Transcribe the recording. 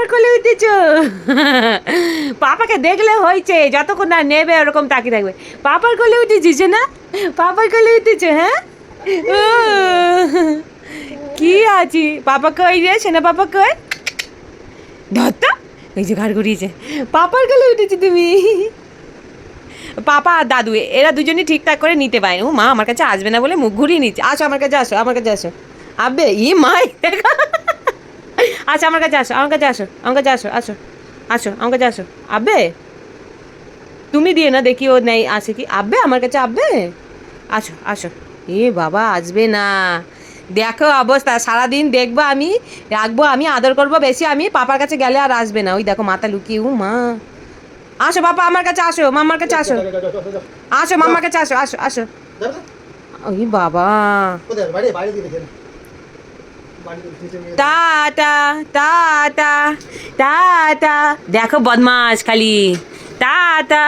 পাপার কোলে উঠেছ। পাপাকে দেখলে হয়েছে, যতক্ষণ না নেবে ওরকম তাকিয়ে থাকবে। পাপার কোলে উঠেছিস না, পাপার কোলে উঠেছ। হ্যাঁ ও, কি আছি। পাপা কই রে, সেনা পাপা কই? ধরতো, এই যে ঘাড় ঘুরিয়েছে। পাপার কোলে উঠেছি তুমি। পাপা আর দাদু এরা দুজনই ঠিকঠাক করে নিতে পারে। ও মা, আমার কাছে আসবে না বলে মুখ ঘুরিয়ে নিচ্ছে। আসো আমার কাছে, আসো আমার কাছে, আসো। আবে ই মাই, আচ্ছা আমার কাছে আসো, আমার কাছে আসো, আমার কাছে আসো, আসো আসো আমার কাছে আসো। আবে তুমি দিয়ে না দেখি ও নেই, আসে কি? আবে আমার কাছে আবে, আসো আসো। এ বাবা, আসবে না। দেখো অবস্থা, সারাদিন দেখবো আমি, রাখবো আমি, আদর করবো বেশি আমি, পাপার কাছে গেলে আর আসবে না। ওই দেখো মাথা লুকিয়ে। ও মা, আসো বাবা আমার কাছে, আসো মাম্মার কাছে, আসো আসো মাম্মার কাছে, আসো আসো আসো। ওই বাবা, টাটা টাটা টাটা। দেখো বদমাস খালি, টাটা।